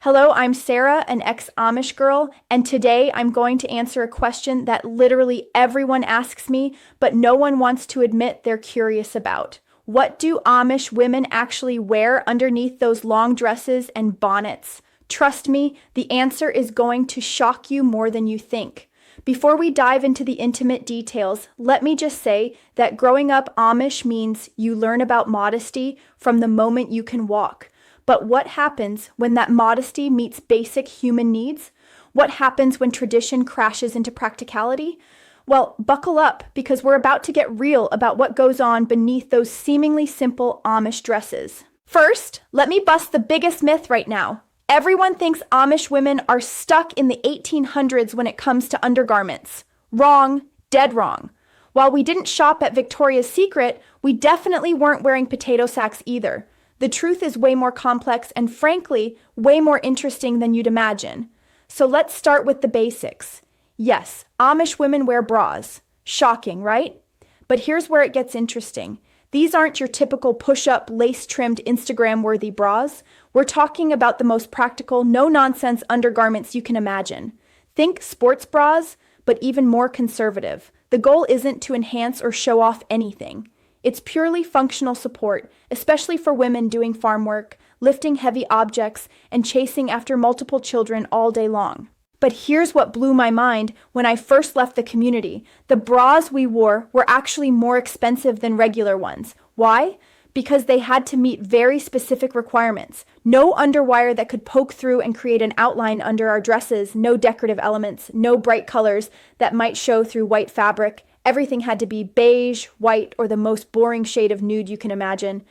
Hello, I'm Sarah, an ex-Amish girl, and today I'm going to answer a question that literally everyone asks me, but no one wants to admit they're curious about. What do Amish women actually wear underneath those long dresses and bonnets? Trust me, the answer is going to shock you more than you think. Before we dive into the intimate details, let me just say that growing up Amish means you learn about modesty from the moment you can walk. But what happens when that modesty meets basic human needs? What happens when tradition crashes into practicality? Well, buckle up because we're about to get real about what goes on beneath those seemingly simple Amish dresses. First, let me bust the biggest myth right now. Everyone thinks Amish women are stuck in the 1800s when it comes to undergarments. Wrong, dead wrong. While we didn't shop at Victoria's Secret, we definitely weren't wearing potato sacks either. The truth is way more complex and, frankly, way more interesting than you'd imagine. So let's start with the basics. Yes, Amish women wear bras. Shocking, right? But here's where it gets interesting. These aren't your typical push-up, lace-trimmed, Instagram-worthy bras. We're talking about the most practical, no-nonsense undergarments you can imagine. Think sports bras, but even more conservative. The goal isn't to enhance or show off anything. It's purely functional support, especially for women doing farm work, lifting heavy objects, and chasing after multiple children all day long. But here's what blew my mind when I first left the community. The bras we wore were actually more expensive than regular ones. Why? Because they had to meet very specific requirements. No underwire that could poke through and create an outline under our dresses, no decorative elements, no bright colors that might show through white fabric. Everything had to be beige, white, or the most boring shade of nude you can imagine.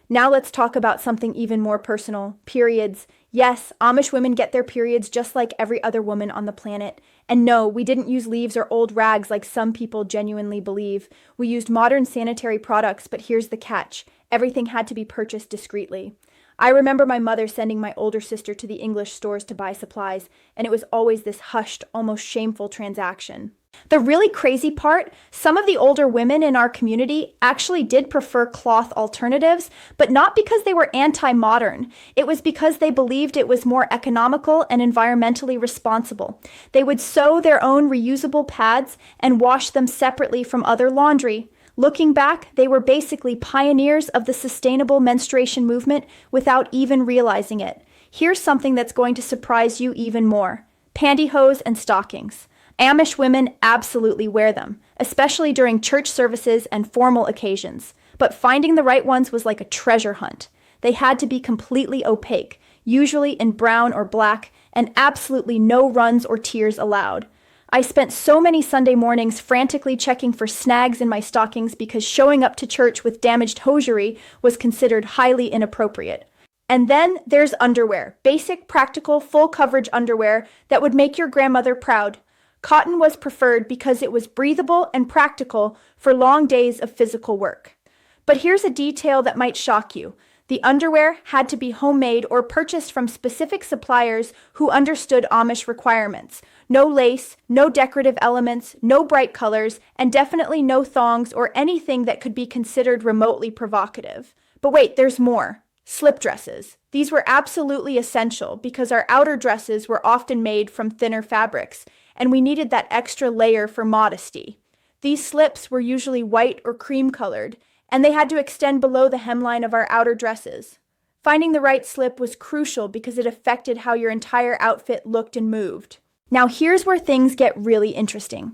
Now let's talk about something even more personal, periods. Yes, Amish women get their periods just like every other woman on the planet. And no, we didn't use leaves or old rags like some people genuinely believe. We used modern sanitary products, but here's the catch. Everything had to be purchased discreetly. I remember my mother sending my older sister to the English stores to buy supplies, and it was always this hushed, almost shameful transaction. The really crazy part, some of the older women in our community actually did prefer cloth alternatives, but not because they were anti-modern. It was because they believed it was more economical and environmentally responsible. They would sew their own reusable pads and wash them separately from other laundry. Looking back, they were basically pioneers of the sustainable menstruation movement without even realizing it. Here's something that's going to surprise you even more. Pantyhose and stockings. Amish women absolutely wear them, especially during church services and formal occasions. But finding the right ones was like a treasure hunt. They had to be completely opaque, usually in brown or black, and absolutely no runs or tears allowed. I spent so many Sunday mornings frantically checking for snags in my stockings because showing up to church with damaged hosiery was considered highly inappropriate. And then there's underwear, basic, practical, full coverage underwear that would make your grandmother proud. Cotton was preferred because it was breathable and practical for long days of physical work. But here's a detail that might shock you. The underwear had to be homemade or purchased from specific suppliers who understood Amish requirements. No lace, no decorative elements, no bright colors, and definitely no thongs or anything that could be considered remotely provocative. But wait, there's more. Slip dresses. These were absolutely essential because our outer dresses were often made from thinner fabrics, and we needed that extra layer for modesty. These slips were usually white or cream colored, and they had to extend below the hemline of our outer dresses. Finding the right slip was crucial because it affected how your entire outfit looked and moved. Now here's where things get really interesting.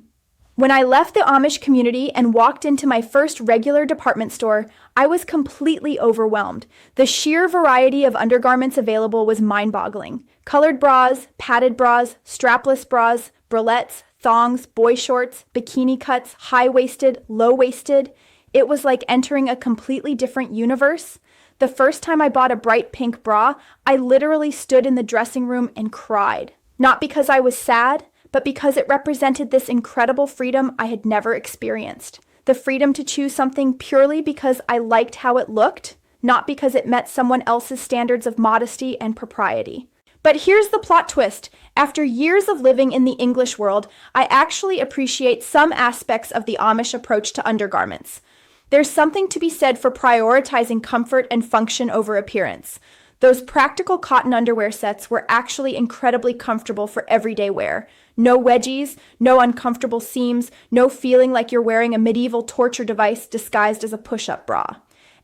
When I left the Amish community and walked into my first regular department store, I was completely overwhelmed. The sheer variety of undergarments available was mind-boggling. Colored bras, padded bras, strapless bras, bralettes, thongs, boy shorts, bikini cuts, high-waisted, low-waisted. It was like entering a completely different universe. The first time I bought a bright pink bra, I literally stood in the dressing room and cried. Not because I was sad, but because it represented this incredible freedom I had never experienced. The freedom to choose something purely because I liked how it looked, not because it met someone else's standards of modesty and propriety. But here's the plot twist. After years of living in the English world, I actually appreciate some aspects of the Amish approach to undergarments. There's something to be said for prioritizing comfort and function over appearance. Those practical cotton underwear sets were actually incredibly comfortable for everyday wear. No wedgies, no uncomfortable seams, no feeling like you're wearing a medieval torture device disguised as a push-up bra.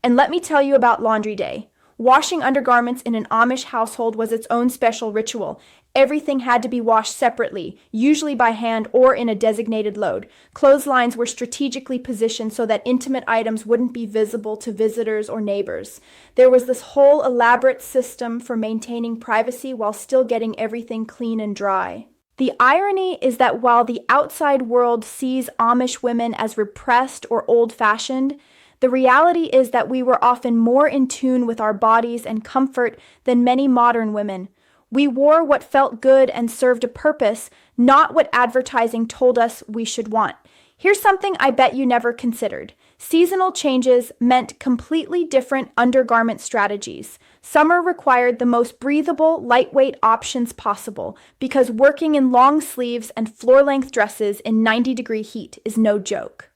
And let me tell you about laundry day. Washing undergarments in an Amish household was its own special ritual. Everything had to be washed separately, usually by hand or in a designated load. Clotheslines were strategically positioned so that intimate items wouldn't be visible to visitors or neighbors. There was this whole elaborate system for maintaining privacy while still getting everything clean and dry. The irony is that while the outside world sees Amish women as repressed or old-fashioned, the reality is that we were often more in tune with our bodies and comfort than many modern women. We wore what felt good and served a purpose, not what advertising told us we should want. Here's something I bet you never considered. Seasonal changes meant completely different undergarment strategies. Summer required the most breathable, lightweight options possible because working in long sleeves and floor-length dresses in 90-degree heat is no joke.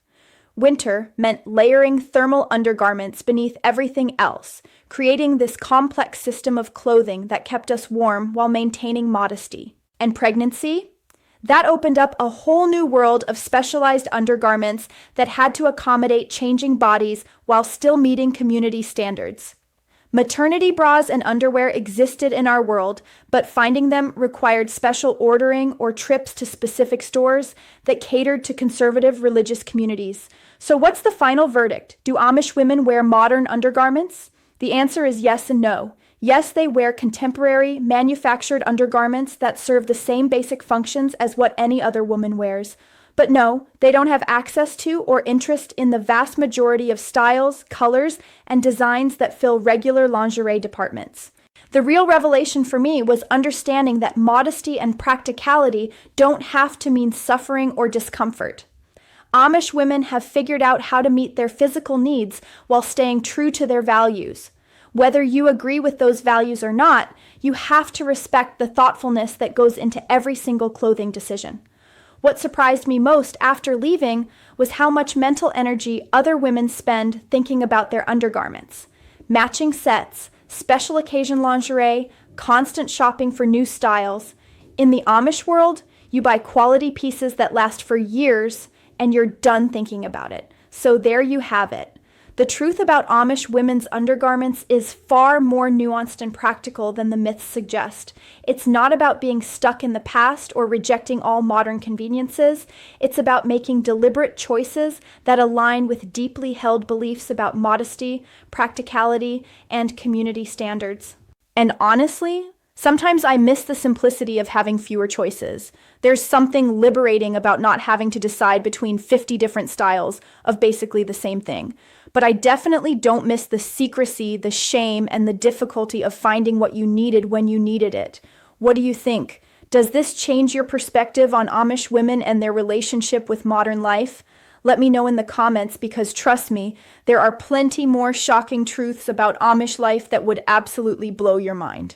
Winter meant layering thermal undergarments beneath everything else, creating this complex system of clothing that kept us warm while maintaining modesty. And pregnancy? That opened up a whole new world of specialized undergarments that had to accommodate changing bodies while still meeting community standards. Maternity bras and underwear existed in our world, but finding them required special ordering or trips to specific stores that catered to conservative religious communities. So what's the final verdict? Do Amish women wear modern undergarments? The answer is yes and no. Yes, they wear contemporary, manufactured undergarments that serve the same basic functions as what any other woman wears. But no, they don't have access to or interest in the vast majority of styles, colors, and designs that fill regular lingerie departments. The real revelation for me was understanding that modesty and practicality don't have to mean suffering or discomfort. Amish women have figured out how to meet their physical needs while staying true to their values. Whether you agree with those values or not, you have to respect the thoughtfulness that goes into every single clothing decision. What surprised me most after leaving was how much mental energy other women spend thinking about their undergarments. Matching sets, special occasion lingerie, constant shopping for new styles. In the Amish world, you buy quality pieces that last for years and you're done thinking about it. So there you have it. The truth about Amish women's undergarments is far more nuanced and practical than the myths suggest. It's not about being stuck in the past or rejecting all modern conveniences. It's about making deliberate choices that align with deeply held beliefs about modesty, practicality, and community standards. And honestly, sometimes I miss the simplicity of having fewer choices. There's something liberating about not having to decide between 50 different styles of basically the same thing. But I definitely don't miss the secrecy, the shame, and the difficulty of finding what you needed when you needed it. What do you think? Does this change your perspective on Amish women and their relationship with modern life? Let me know in the comments because trust me, there are plenty more shocking truths about Amish life that would absolutely blow your mind.